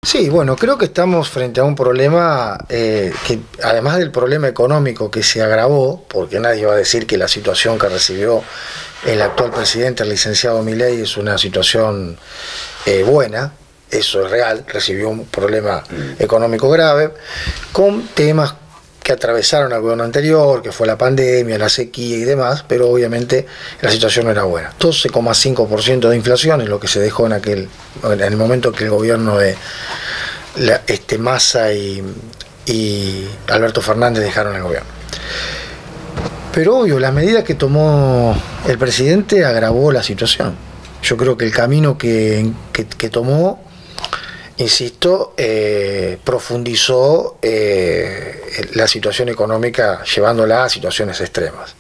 Sí, bueno, creo que estamos frente a un problema que, además del problema económico que se agravó, porque nadie va a decir que la situación que recibió el actual presidente, el licenciado Milei, es una situación buena, eso es real, recibió un problema económico grave, con temas que atravesaron al gobierno anterior, que fue la pandemia, la sequía y demás, pero obviamente la situación no era buena. 12,5% de inflación es lo que se dejó en el momento que el gobierno de Massa y Alberto Fernández dejaron el gobierno. Pero obvio, las medidas que tomó el presidente agravó la situación. Yo creo que el camino que tomó, insisto, profundizó la situación económica, llevándola a situaciones extremas.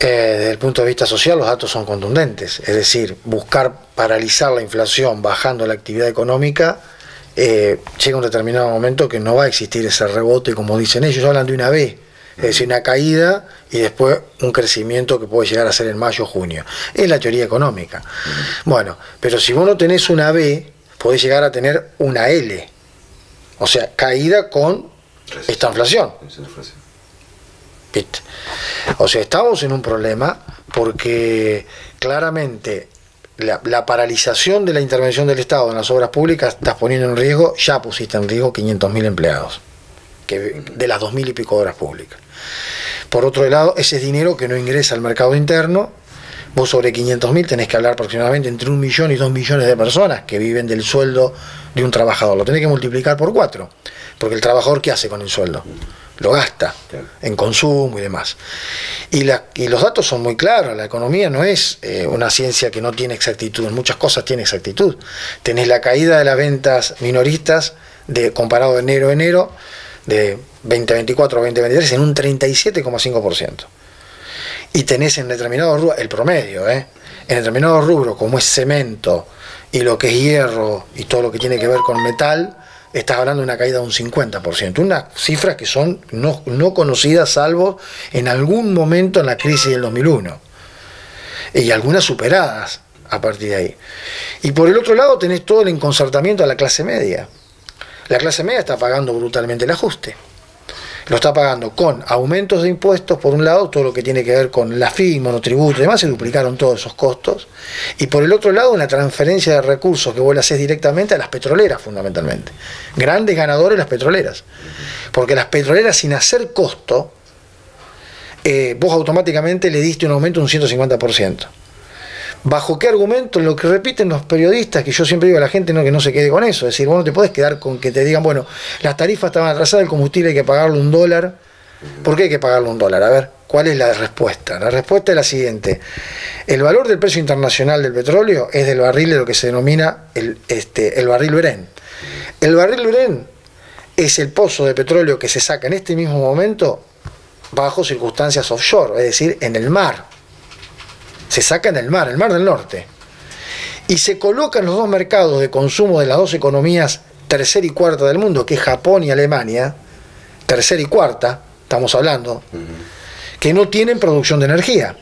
Desde el punto de vista social, los datos son contundentes, es decir, buscar paralizar la inflación bajando la actividad económica, llega un determinado momento que no va a existir ese rebote, como dicen ellos, hablan de una V, es decir, una caída y después un crecimiento que puede llegar a ser en mayo o junio. Es la teoría económica. Bueno, pero si vos no tenés una V, podés llegar a tener una L, o sea, caída con esta inflación. ¿Viste? O sea, estamos en un problema porque claramente la paralización de la intervención del Estado en las obras públicas estás poniendo en riesgo, ya pusiste en riesgo 500.000 empleados de las 2.000 y pico obras públicas. Por otro lado, ese es dinero que no ingresa al mercado interno. Vos sobre 500.000 tenés que hablar aproximadamente entre 1 millón y 2 millones de personas que viven del sueldo de un trabajador. Lo tenés que multiplicar por 4, porque el trabajador, ¿qué hace con el sueldo? Lo gasta en consumo y demás. Y los datos son muy claros. La economía no es una ciencia que no tiene exactitud. En muchas cosas tiene exactitud. Tenés la caída de las ventas minoristas comparado de enero a enero, de 2024 a 2023, en un 37,5%. Y tenés en determinados rubros, el promedio, en determinados rubros como es cemento y lo que es hierro y todo lo que tiene que ver con metal, estás hablando de una caída de un 50%, unas cifras que son no conocidas salvo en algún momento en la crisis del 2001, y algunas superadas a partir de ahí. Y por el otro lado tenés todo el enconcertamiento de la clase media. La clase media está pagando brutalmente el ajuste. Lo está pagando con aumentos de impuestos, por un lado, todo lo que tiene que ver con la FI, monotributo y demás, se duplicaron todos esos costos. Y por el otro lado, una transferencia de recursos que vos le haces directamente a las petroleras, fundamentalmente. Grandes ganadores las petroleras. Porque las petroleras, sin hacer costo, vos automáticamente le diste un aumento de un 150%. ¿Bajo qué argumento? Lo que repiten los periodistas, que yo siempre digo a la gente que no se quede con eso, es decir, vos no te podés quedar con que te digan, bueno, las tarifas estaban atrasadas, el combustible hay que pagarle $1. ¿Por qué hay que pagarle $1? A ver, ¿cuál es la respuesta? La respuesta es la siguiente: el valor del precio internacional del petróleo es del barril de lo que se denomina el barril Brent. El barril Brent es el pozo de petróleo que se saca en este mismo momento bajo circunstancias offshore, es decir, en el mar. Se saca en el mar del norte, y se colocan los dos mercados de consumo de las dos economías tercera y cuarta del mundo, que es Japón y Alemania, tercera y cuarta, estamos hablando, que no tienen producción de energía,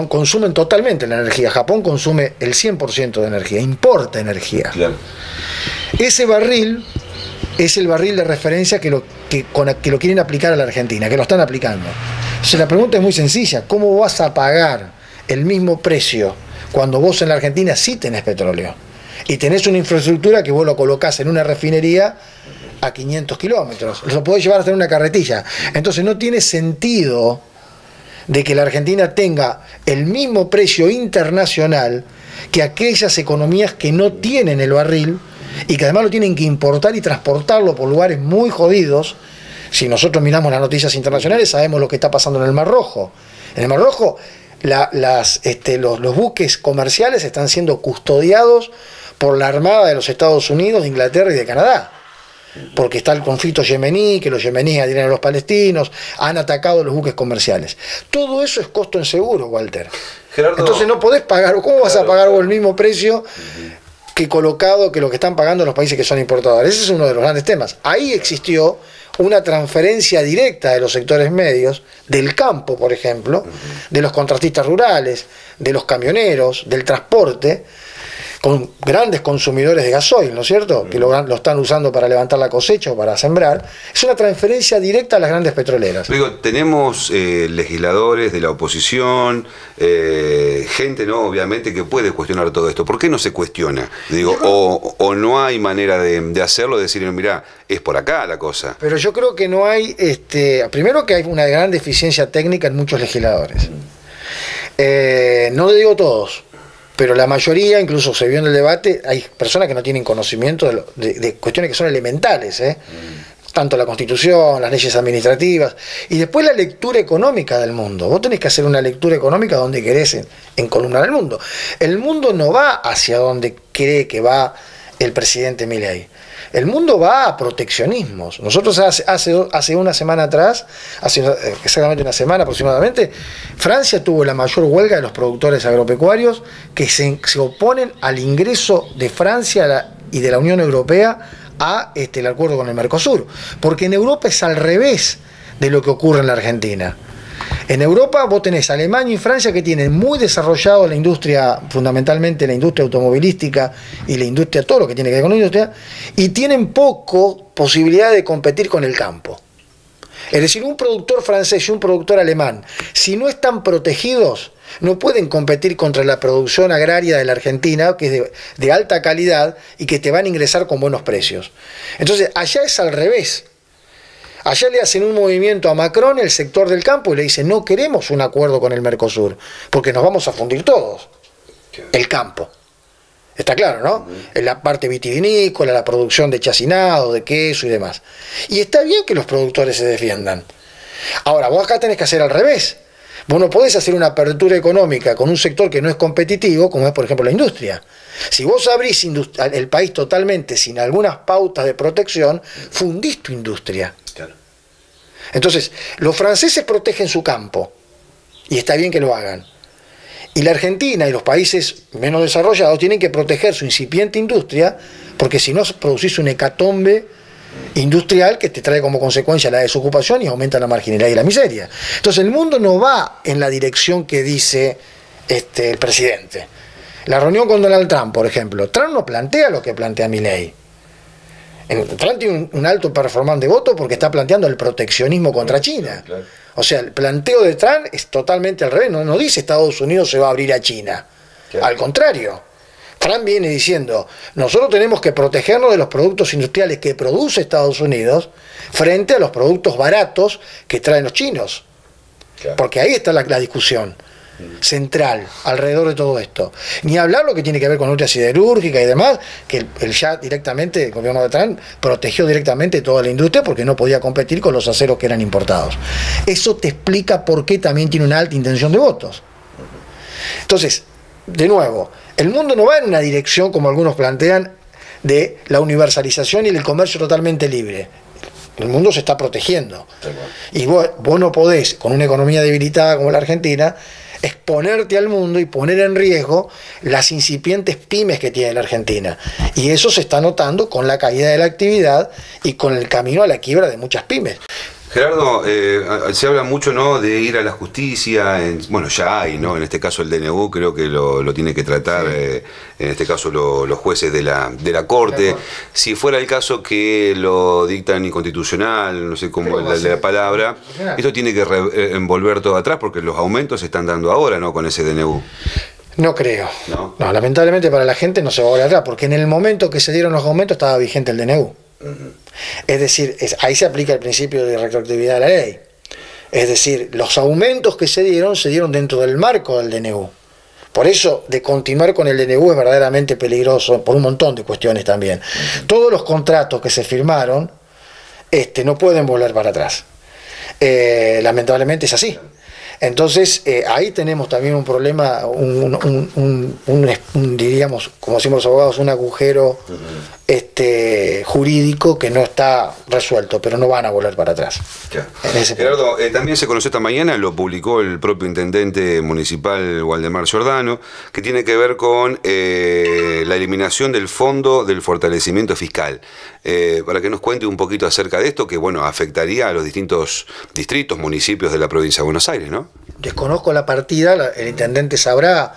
consumen totalmente la energía. Japón consume el 100% de energía, importa energía. Claro. Ese barril es el barril de referencia que lo quieren aplicar a la Argentina, que lo están aplicando. Entonces la pregunta es muy sencilla: ¿cómo vas a pagar el mismo precio cuando vos en la Argentina sí tenés petróleo y tenés una infraestructura que vos lo colocás en una refinería a 500 kilómetros? Lo podés llevar hasta en una carretilla. Entonces no tiene sentido de que la Argentina tenga el mismo precio internacional que aquellas economías que no tienen el barril y que además lo tienen que importar y transportarlo por lugares muy jodidos. Si nosotros miramos las noticias internacionales, sabemos lo que está pasando en el Mar Rojo. En el Mar Rojo, los buques comerciales están siendo custodiados por la Armada de los Estados Unidos, de Inglaterra y de Canadá. Porque está el conflicto yemení, que los yemeníes adhieren a los palestinos, han atacado los buques comerciales. Todo eso es costo en seguro, Walter. Gerardo, entonces no podés pagar, ¿cómo vas a pagar vos el mismo precio que colocado que lo que están pagando los países que son importadores? Ese es uno de los grandes temas. Ahí existió una transferencia directa de los sectores medios, del campo, por ejemplo, de los contratistas rurales, de los camioneros, del transporte, con grandes consumidores de gasoil, ¿no es cierto? Que lo están usando para levantar la cosecha o para sembrar. Es una transferencia directa a las grandes petroleras. Digo, tenemos legisladores de la oposición, gente, ¿no? Obviamente, que puede cuestionar todo esto. ¿Por qué no se cuestiona? Digo, o no hay manera de hacerlo, de decir, mirá, es por acá la cosa. Pero yo creo que no hay, primero que hay una gran deficiencia técnica en muchos legisladores. No digo todos, pero la mayoría, incluso se vio en el debate, hay personas que no tienen conocimiento de cuestiones que son elementales, tanto la Constitución, las leyes administrativas, y después la lectura económica del mundo. Vos tenés que hacer una lectura económica donde querés encolumnar el mundo. El mundo no va hacia donde cree que va el presidente Milei. El mundo va a proteccionismos. Nosotros hace una semana atrás, hace exactamente una semana aproximadamente, Francia tuvo la mayor huelga de los productores agropecuarios que se oponen al ingreso de Francia y de la Unión Europea a el acuerdo con el Mercosur. Porque en Europa es al revés de lo que ocurre en la Argentina. En Europa vos tenés Alemania y Francia que tienen muy desarrollado la industria, fundamentalmente la industria automovilística y la industria, todo lo que tiene que ver con la industria, y tienen poco posibilidad de competir con el campo. Es decir, un productor francés y un productor alemán, si no están protegidos, no pueden competir contra la producción agraria de la Argentina, que es de alta calidad y que te van a ingresar con buenos precios. Entonces, allá es al revés. Allá le hacen un movimiento a Macron, el sector del campo, y le dicen, no queremos un acuerdo con el Mercosur, porque nos vamos a fundir todos. El campo. Está claro, ¿no? En la parte vitivinícola, la producción de chacinado, de queso y demás. Y está bien que los productores se defiendan. Ahora, vos acá tenés que hacer al revés. Vos no podés hacer una apertura económica con un sector que no es competitivo, como es, por ejemplo, la industria. Si vos abrís el país totalmente sin algunas pautas de protección, fundís tu industria. Claro. Entonces, los franceses protegen su campo, y está bien que lo hagan. Y la Argentina y los países menos desarrollados tienen que proteger su incipiente industria, porque si no producís un hecatombe industrial que te trae como consecuencia la desocupación y aumenta la marginalidad y la miseria. Entonces el mundo no va en la dirección que dice el presidente. La reunión con Donald Trump, por ejemplo, Trump no plantea lo que plantea Milei. Trump tiene un alto performance de voto porque está planteando el proteccionismo contra China. Claro. O sea, el planteo de Trump es totalmente al revés, no dice Estados Unidos se va a abrir a China. Claro. Al contrario, Trump viene diciendo, nosotros tenemos que protegernos de los productos industriales que produce Estados Unidos frente a los productos baratos que traen los chinos. Claro. Porque ahí está la discusión central alrededor de todo esto. Ni hablar lo que tiene que ver con industria siderúrgica y demás, que el ya directamente, el gobierno de Trump protegió directamente toda la industria porque no podía competir con los aceros que eran importados. Eso te explica por qué también tiene una alta intención de votos. Entonces, de nuevo, el mundo no va en una dirección, como algunos plantean, de la universalización y el comercio totalmente libre. El mundo se está protegiendo. Y vos no podés, con una economía debilitada como la Argentina, exponerte al mundo y poner en riesgo las incipientes pymes que tiene la Argentina. Y eso se está notando con la caída de la actividad y con el camino a la quiebra de muchas pymes. Gerardo, se habla mucho, ¿no?, de ir a la justicia, bueno, ya hay, ¿no?, en este caso el DNU creo que lo tiene que tratar, sí, en este caso los jueces de la Corte. Si fuera el caso que lo dictan inconstitucional, no sé cómo es la palabra, esto tiene que envolver todo atrás porque los aumentos se están dando ahora, ¿no?, con ese DNU. No creo. No, lamentablemente para la gente no se va a volver atrás, porque en el momento que se dieron los aumentos estaba vigente el DNU. Es decir, ahí se aplica el principio de retroactividad de la ley. Es decir, los aumentos que se dieron dentro del marco del DNU. Por eso, de continuar con el DNU es verdaderamente peligroso, por un montón de cuestiones también. Todos los contratos que se firmaron no pueden volver para atrás. Lamentablemente es así. Entonces, ahí tenemos también un problema, diríamos, como decimos los abogados, un agujero jurídico que no está resuelto, pero no van a volver para atrás. Claro. Gerardo, también se conoció esta mañana, lo publicó el propio intendente municipal Waldemar Giordano, que tiene que ver con la eliminación del Fondo del Fortalecimiento Fiscal. Para que nos cuente un poquito acerca de esto, que bueno, afectaría a los distintos distritos, municipios de la provincia de Buenos Aires, ¿no? Desconozco la partida, el intendente sabrá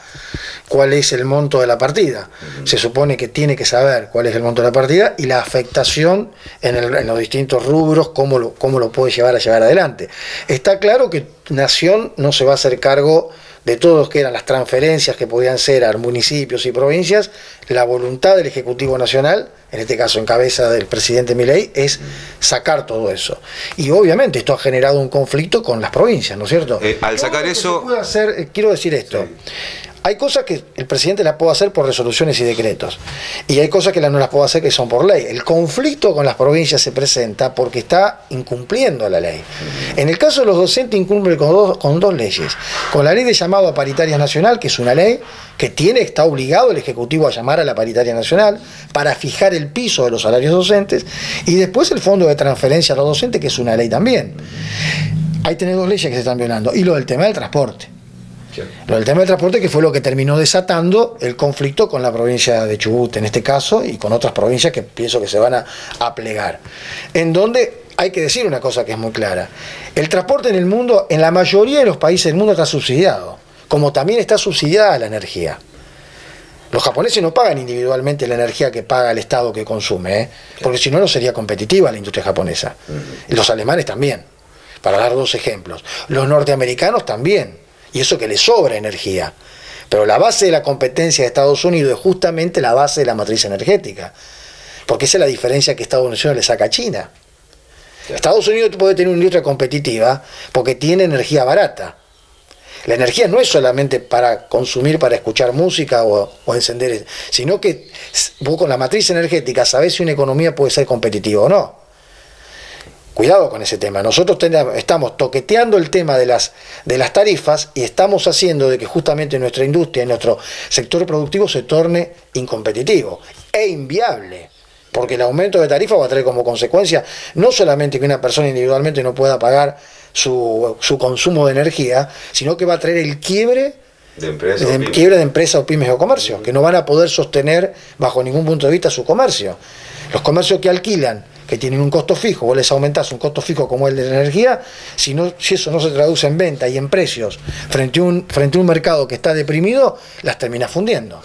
cuál es el monto de la partida. Se supone que tiene que saber cuál es el monto de la partida y la afectación en los distintos rubros, cómo lo puede llevar adelante. Está claro que Nación no se va a hacer cargo de todo lo que eran las transferencias que podían ser a municipios y provincias. La voluntad del Ejecutivo Nacional, en este caso en cabeza del presidente Milei, es sacar todo eso. Y obviamente esto ha generado un conflicto con las provincias, ¿no es cierto? Al sacar eso... Puede hacer, quiero decir esto. Sí. Hay cosas que el presidente las puede hacer por resoluciones y decretos, y hay cosas que no las puede hacer que son por ley. El conflicto con las provincias se presenta porque está incumpliendo la ley. En el caso de los docentes incumple con dos leyes. Con la ley de llamado a paritaria nacional, que es una ley que está obligado el Ejecutivo a llamar a la paritaria nacional para fijar el piso de los salarios docentes, y después el fondo de transferencia a los docentes, que es una ley también. Hay dos leyes que se están violando, y lo del tema del transporte. Lo del tema del transporte, que fue lo que terminó desatando el conflicto con la provincia de Chubut en este caso, y con otras provincias que pienso que se van a plegar. En donde hay que decir una cosa que es muy clara: el transporte en el mundo, en la mayoría de los países del mundo, está subsidiado, como también está subsidiada la energía. Los japoneses no pagan individualmente la energía que paga el Estado que consume, porque si no, no sería competitiva la industria japonesa. Los alemanes también, para dar dos ejemplos. Los norteamericanos también. Y eso que le sobra energía. Pero la base de la competencia de Estados Unidos es justamente la base de la matriz energética. Porque esa es la diferencia que Estados Unidos le saca a China. Estados Unidos puede tener una industria competitiva porque tiene energía barata. La energía no es solamente para consumir, para escuchar música o encender, sino que vos con la matriz energética sabés si una economía puede ser competitiva o no. Cuidado con ese tema. Nosotros estamos toqueteando el tema de las tarifas y estamos haciendo de que justamente nuestra industria y nuestro sector productivo se torne incompetitivo e inviable. Porque el aumento de tarifa va a traer como consecuencia no solamente que una persona individualmente no pueda pagar su consumo de energía, sino que va a traer el quiebre de empresas o pymes o comercios, que no van a poder sostener bajo ningún punto de vista su comercio. Los comercios que alquilan, que tienen un costo fijo, vos les aumentás un costo fijo como el de la energía, si eso no se traduce en venta y en precios frente a un mercado que está deprimido, las terminás fundiendo.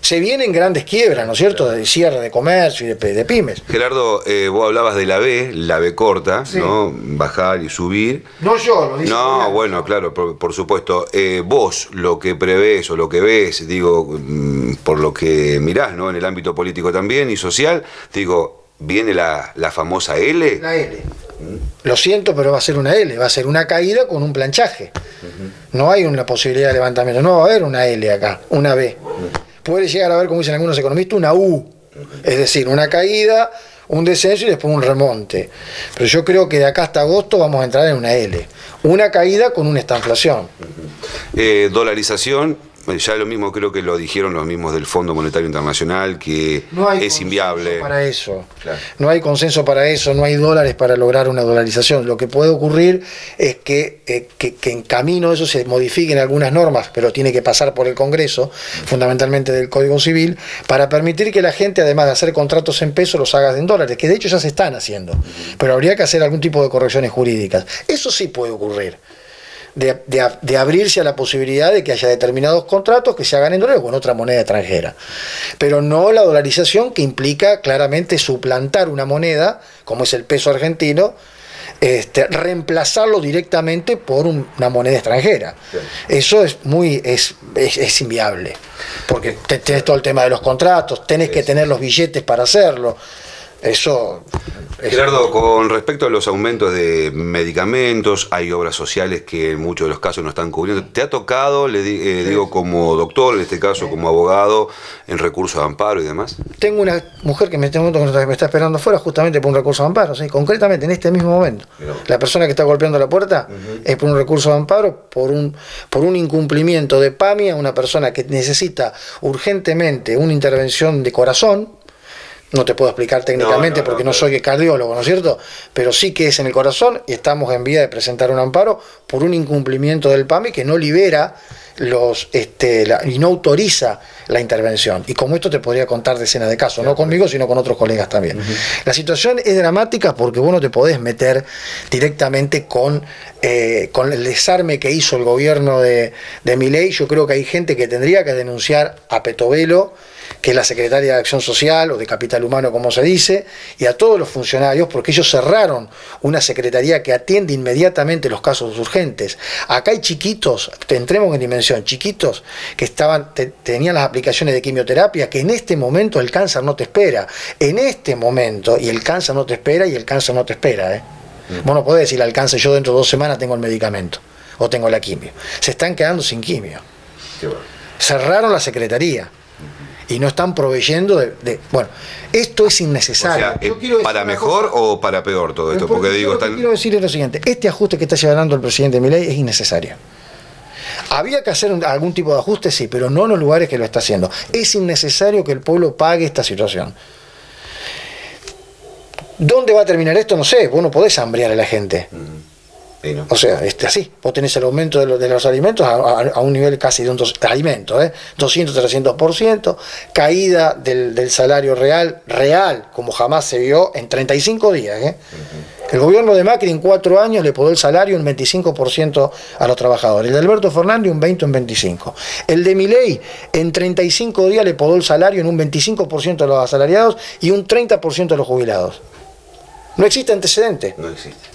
Se vienen grandes quiebras, ¿no es cierto?, de cierre de comercio y de pymes. Gerardo, vos hablabas de la B corta, sí, ¿no? Bajar y subir. No yo, lo dice. No, bueno, claro, por supuesto. Vos lo que prevés o lo que ves, digo, por lo que mirás, ¿no?, en el ámbito político también y social, digo, ¿viene la famosa L? La L. Lo siento, pero va a ser una L, va a ser una caída con un planchaje. No hay una posibilidad de levantamiento, no va a haber una L acá, una B. Puede llegar a haber, como dicen algunos economistas, una U, es decir, una caída, un descenso y después un remonte. Pero yo creo que de acá hasta agosto vamos a entrar en una L, una caída con una estanflación. Dolarización. Ya lo mismo creo que lo dijeron los mismos del Fondo Monetario Internacional, que no es inviable. Para eso. Claro. No hay consenso para eso, no hay dólares para lograr una dolarización. Lo que puede ocurrir es que en camino eso se modifiquen algunas normas, pero tiene que pasar por el Congreso, fundamentalmente del Código Civil, para permitir que la gente, además de hacer contratos en pesos, los haga en dólares, que de hecho ya se están haciendo. Pero habría que hacer algún tipo de correcciones jurídicas. Eso sí puede ocurrir. De abrirse a la posibilidad de que haya determinados contratos que se hagan en dólares o en otra moneda extranjera, pero no la dolarización, que implica claramente suplantar una moneda como es el peso argentino, reemplazarlo directamente por una moneda extranjera. Eso es es inviable, porque tenés todo el tema de los contratos, tenés que tener los billetes para hacerlo. Eso. Gerardo, con respecto a los aumentos de medicamentos, hay obras sociales que en muchos de los casos no están cubriendo. ¿Te ha tocado, digo, como doctor, en este caso como abogado, en recursos de amparo y demás? Tengo una mujer que me está esperando afuera justamente por un recurso de amparo, ¿sí? Concretamente en este mismo momento. La persona que está golpeando la puerta es por un recurso de amparo, por un incumplimiento de PAMI a una persona que necesita urgentemente una intervención de corazón, no te puedo explicar técnicamente porque no soy cardiólogo, ¿no es cierto? Pero sí que es en el corazón y estamos en vía de presentar un amparo por un incumplimiento del PAMI que no libera y no autoriza la intervención. Y como esto te podría contar decenas de casos, no conmigo, sino con otros colegas también. La situación es dramática porque vos no te podés meter directamente con el desarme que hizo el gobierno de Milei. Yo creo que hay gente que tendría que denunciar a Petovelo, que es la secretaria de Acción Social o de Capital Humano, como se dice, y a todos los funcionarios, porque ellos cerraron una secretaría que atiende inmediatamente los casos urgentes. Acá hay chiquitos, entremos en dimensión, chiquitos que tenían las aplicaciones de quimioterapia, que en este momento el cáncer no te espera. En este momento, y el cáncer no te espera, y el cáncer no te espera. Vos no podés decirle al cáncer, yo dentro de 2 semanas tengo el medicamento, o tengo la quimio. Se están quedando sin quimio. Cerraron la secretaría. Y no están proveyendo bueno, esto es innecesario. O sea, ¿para mejor o para peor todo esto? Porque digo, lo que quiero decir es lo siguiente: este ajuste que está llevando el presidente Milei es innecesario. Había que hacer algún tipo de ajuste, sí, pero no en los lugares que lo está haciendo. Es innecesario que el pueblo pague esta situación. ¿Dónde va a terminar esto? No sé, vos no podés hambrear a la gente. Sí, ¿no? O sea, así, vos tenés el aumento de los alimentos a un nivel casi de un 200-300%, caída del salario real, como jamás se vio en 35 días. El gobierno de Macri en 4 años le podó el salario un 25% a los trabajadores, el de Alberto Fernández un 20, un 25%. El de Milei en 35 días le podó el salario en un 25% a los asalariados y un 30% a los jubilados. No existe antecedente. No existe.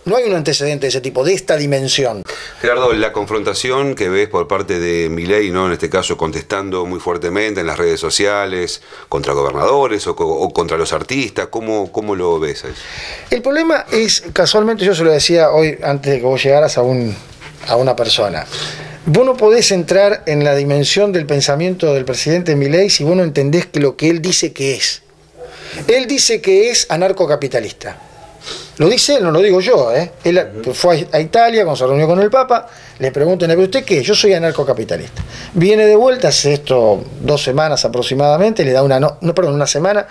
No hay un antecedente de ese tipo, de esta dimensión. Gerardo, la confrontación que ves por parte de Milei, ¿no? En este caso contestando muy fuertemente en las redes sociales contra gobernadores o contra los artistas, ¿cómo lo ves a eso? El problema es, casualmente yo se lo decía hoy antes de que vos llegaras a una persona, vos no podés entrar en la dimensión del pensamiento del presidente Milei si vos no entendés que lo que él dice que es. Él dice que es anarcocapitalista. Lo dice él, no lo digo yo. Él fue a Italia cuando se reunió con el Papa, le preguntan, ¿pero usted qué? Yo soy anarcocapitalista. Viene de vuelta, hace 2 semanas aproximadamente, le da una semana,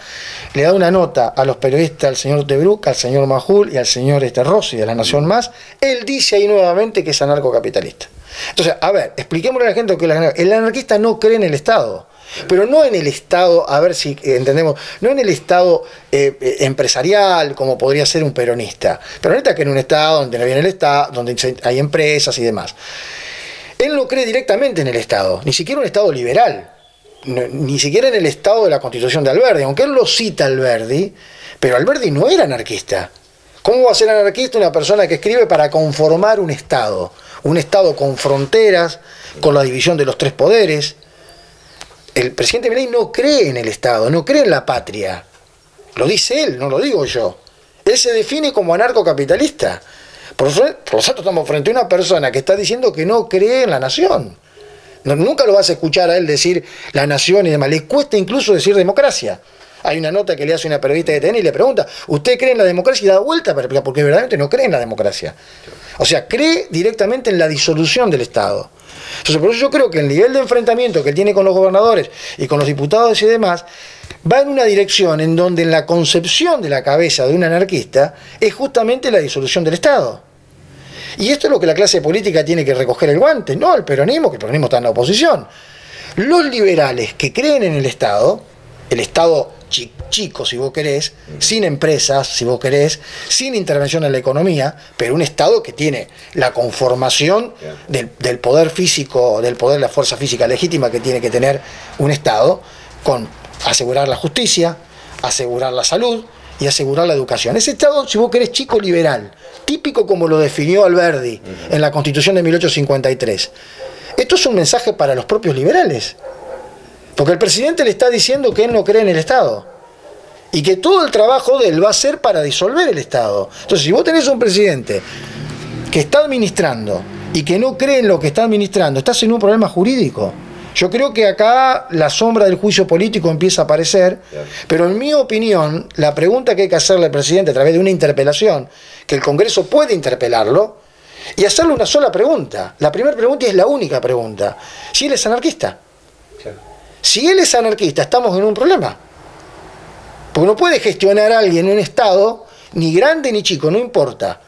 le da una nota a los periodistas, al señor Tebruc, al señor Majul y al señor Rossi de La Nación Más. Él dice ahí nuevamente que es anarcocapitalista. Entonces, a ver, expliquémosle a la gente que el anarquista no cree en el Estado. Pero no en el Estado, a ver si entendemos, no en el Estado empresarial, como podría ser un peronista. Peronista que en un Estado donde no viene el Estado, donde hay empresas y demás. Él no cree directamente en el Estado, ni siquiera un Estado liberal, ni siquiera en el Estado de la Constitución de Alberdi, aunque él lo cita Alberdi, pero Alberdi no era anarquista. ¿Cómo va a ser anarquista una persona que escribe para conformar un Estado con fronteras, con la división de los 3 poderes? El presidente Milei no cree en el Estado, no cree en la patria. Lo dice él, no lo digo yo. Él se define como anarcocapitalista. Por lo tanto, estamos frente a una persona que está diciendo que no cree en la nación. Nunca lo vas a escuchar a él decir la nación y demás. Le cuesta incluso decir democracia. Hay una nota que le hace una periodista de TN y le pregunta, ¿usted cree en la democracia? Y da vuelta para explicar, porque verdaderamente no cree en la democracia. O sea, cree directamente en la disolución del Estado. Entonces, por eso yo creo que el nivel de enfrentamiento que él tiene con los gobernadores y con los diputados y demás va en una dirección en donde en la concepción de la cabeza de un anarquista es justamente la disolución del Estado. Y esto es lo que la clase política tiene que recoger el guante, no el peronismo, que el peronismo está en la oposición. Los liberales que creen en el Estado chico, si vos querés, sin empresas, si vos querés, sin intervención en la economía, pero un Estado que tiene la conformación del poder físico, del poder de la fuerza física legítima que tiene que tener un Estado, con asegurar la justicia, asegurar la salud y asegurar la educación. Ese Estado, si vos querés, chico liberal, típico como lo definió Alberdi en la Constitución de 1853. Esto es un mensaje para los propios liberales. Porque el presidente le está diciendo que él no cree en el Estado y que todo el trabajo de él va a ser para disolver el Estado. Entonces, si vos tenés un presidente que está administrando y que no cree en lo que está administrando, estás en un problema jurídico. Yo creo que acá la sombra del juicio político empieza a aparecer, pero en mi opinión, la pregunta que hay que hacerle al presidente a través de una interpelación, que el Congreso puede interpelarlo, y hacerle una sola pregunta. La primera pregunta y es la única pregunta. Si él es anarquista. Si él es anarquista, estamos en un problema. Porque no puede gestionar a alguien en un Estado, ni grande ni chico, no importa,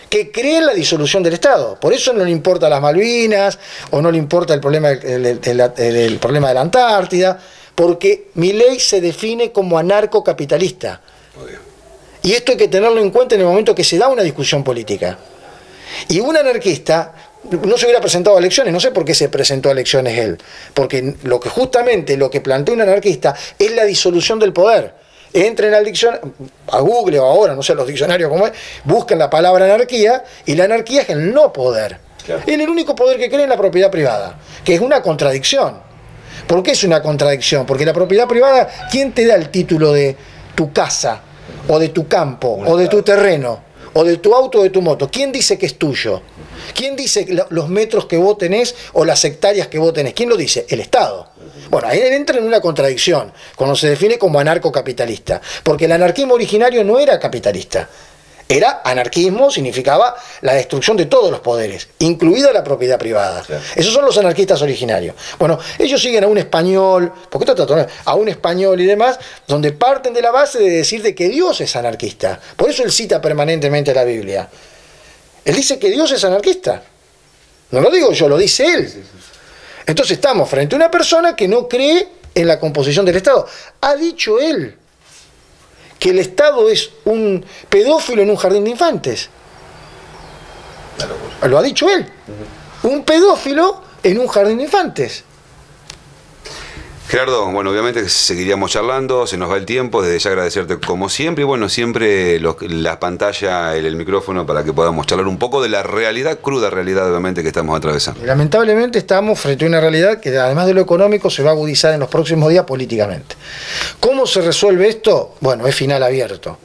que cree en la disolución del Estado. Por eso no le importa las Malvinas, o no le importa el problema el problema de la Antártida, porque Milei se define como anarcocapitalista. Y esto hay que tenerlo en cuenta en el momento que se da una discusión política. Y un anarquista no se hubiera presentado a elecciones, no sé por qué se presentó a elecciones él, porque justamente lo que plantea un anarquista es la disolución del poder. Entren al diccionario, a Google o ahora, no sé, los diccionarios como es, buscan la palabra anarquía, y la anarquía es el no poder. Claro. Es el único poder que cree en la propiedad privada, que es una contradicción. ¿Por qué es una contradicción? Porque la propiedad privada, ¿quién te da el título de tu casa, o de tu campo, o de tu terreno, o de tu auto o de tu moto? ¿Quién dice que es tuyo? ¿Quién dice los metros que vos tenés o las hectáreas que vos tenés? ¿Quién lo dice? El Estado. Bueno, ahí entra en una contradicción cuando se define como anarcocapitalista, porque el anarquismo originario no era capitalista. Era anarquismo, significaba la destrucción de todos los poderes, incluida la propiedad privada. Claro. Esos son los anarquistas originarios. Bueno, ellos siguen a un español, porque esto está a un español y demás, donde parten de la base de decir de que Dios es anarquista. Por eso él cita permanentemente la Biblia. Él dice que Dios es anarquista. No lo digo yo, lo dice él. Entonces estamos frente a una persona que no cree en la composición del Estado. Ha dicho él que el Estado es un pedófilo en un jardín de infantes. Lo ha dicho él. Un pedófilo en un jardín de infantes. Gerardo, bueno, obviamente seguiríamos charlando, se nos va el tiempo, desde ya agradecerte como siempre, y bueno, siempre la pantalla, el micrófono, para que podamos charlar un poco de la realidad, cruda realidad obviamente que estamos atravesando. Lamentablemente estamos frente a una realidad que además de lo económico se va a agudizar en los próximos días políticamente. ¿Cómo se resuelve esto? Bueno, es final abierto.